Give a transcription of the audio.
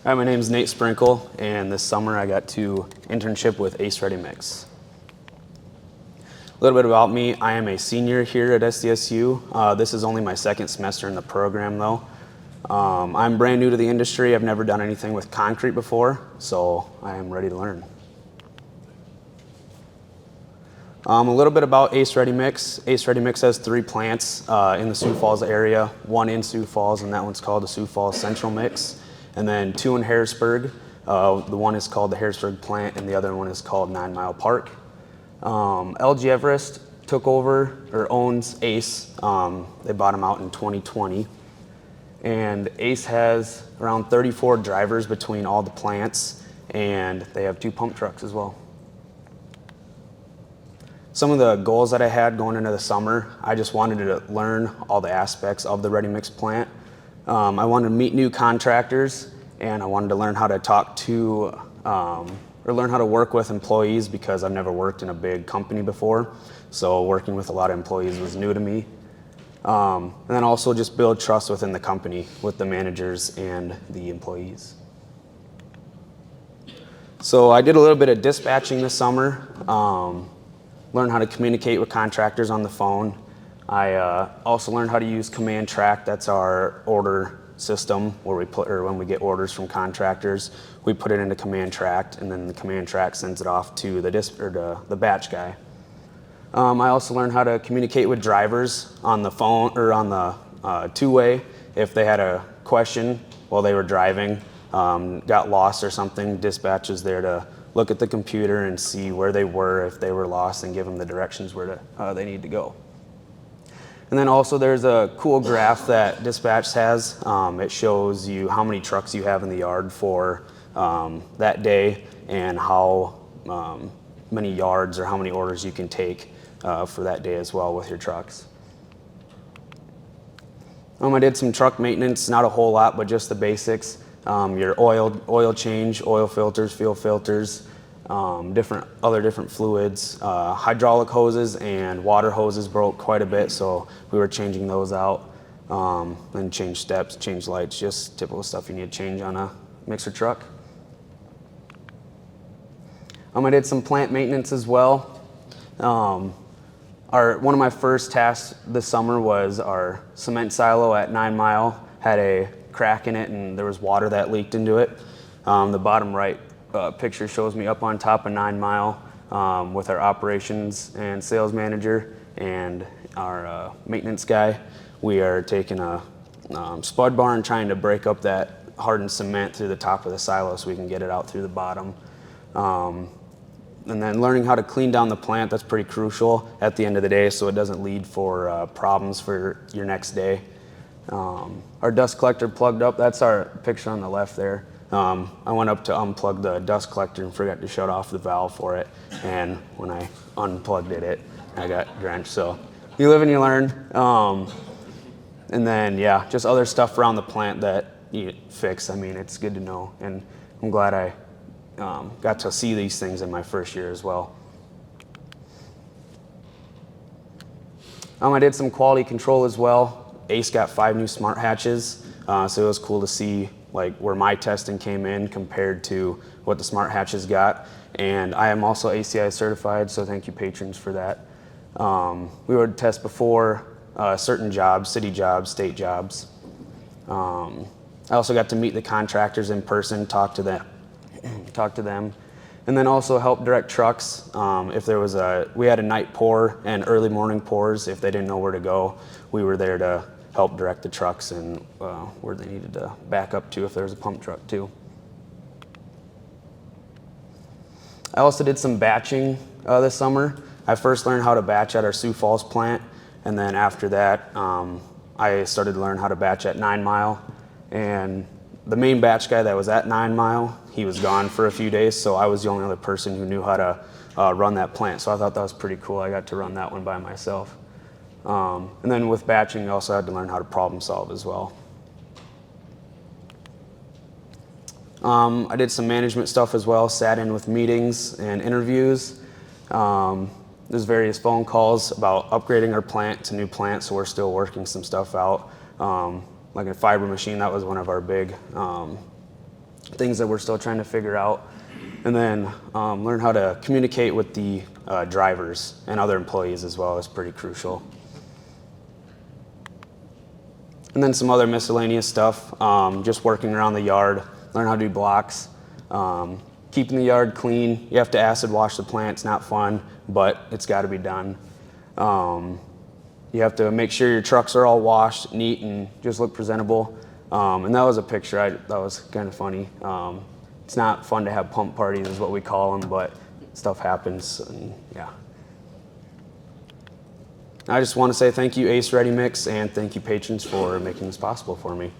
Hi, my name is Nate Sprenkle, and this summer I got to internship with Ace Ready Mix. A little bit about me: I am a senior here at SDSU. This is only my second semester in the program, though. I'm brand new to the industry. I've never done anything with concrete before, so I am ready to learn. A little bit about Ace Ready Mix. Ace Ready Mix has 3 plants in the Sioux Falls area, 1 in Sioux Falls, and that one's called the Sioux Falls Central Mix, and then 2 in Harrisburg. The one is called the Harrisburg plant, and the other one is called 9 Mile Park. LG Everest took over, or owns Ace. They bought them out in 2020. And Ace has around 34 drivers between all the plants, and they have 2 pump trucks as well. Some of the goals that I had going into the summer, I just wanted to learn all the aspects of the ready mix plant. I wanted to meet new contractors, and I wanted to learn how to talk to, or learn how to work with employees, because I've never worked in a big company before. So working with a lot of employees was new to me. And then also just build trust within the company with the managers and the employees. So I did a little bit of dispatching this summer. Learned how to communicate with contractors on the phone. I also learned how to use Command Track. That's our order system where we put, or when we get orders from contractors, we put it into Command Track, and then the Command Track sends it off to the batch guy. I also learned how to communicate with drivers on the phone, or on the two-way. If they had a question while they were driving, got lost or something, dispatch is there to look at the computer and see where they were, if they were lost, and give them the directions where they need to go. And then also there's a cool graph that dispatch has. It shows you how many trucks you have in the yard for that day, and how many yards or how many orders you can take for that day as well with your trucks. I did some truck maintenance, not a whole lot, but just the basics. Your oil change, oil filters, fuel filters, different fluids. Hydraulic hoses and water hoses broke quite a bit, so we were changing those out. And change steps, change lights, just typical stuff you need to change on a mixer truck. I did some plant maintenance as well. One of my first tasks this summer was our cement silo at 9 Mile had a crack in it, and there was water that leaked into it. The bottom right picture shows me up on top of 9 Mile with our operations and sales manager and our maintenance guy. We are taking a spud bar and trying to break up that hardened cement through the top of the silo so we can get it out through the bottom. And then learning how to clean down the plant, that's pretty crucial at the end of the day, so it doesn't lead for problems for your next day. Our dust collector plugged up. That's our picture on the left there. I went up to unplug the dust collector and forgot to shut off the valve for it. And when I unplugged it, I got drenched. So you live and you learn. And then, yeah, just other stuff around the plant that you fix. It's good to know. And I'm glad I got to see these things in my first year as well. I did some quality control as well. Ace got 5 new smart hatches, so it was cool to see where my testing came in compared to what the smart hatches got. And I am also ACI certified, so thank you patrons for that. We would test before certain jobs, city jobs, state jobs. I also got to meet the contractors in person, talk to them, and then also help direct trucks. If there was we had a night pour and early morning pours. If they didn't know where to go, we were there to help direct the trucks and where they needed to back up to if there was a pump truck too. I also did some batching this summer. I first learned how to batch at our Sioux Falls plant, and then after that I started to learn how to batch at 9 Mile. And the main batch guy that was at 9 Mile, he was gone for a few days, so I was the only other person who knew how to run that plant. So I thought that was pretty cool. I got to run that one by myself. And then with batching, I also had to learn how to problem solve as well. I did some management stuff as well, sat in with meetings and interviews. There's various phone calls about upgrading our plant to new plant, so we're still working some stuff out. Like a fiber machine, that was one of our big things that we're still trying to figure out. And then learn how to communicate with the drivers and other employees as well is pretty crucial. And then some other miscellaneous stuff, just working around the yard, learn how to do blocks, keeping the yard clean. You have to acid wash the plant. It's not fun, but it's got to be done. You have to make sure your trucks are all washed, neat, and just look presentable. And that was a picture that was kind of funny. It's not fun to have pump parties is what we call them, but stuff happens, and yeah. I just want to say thank you, Ace Ready Mix, and thank you, patrons, for making this possible for me.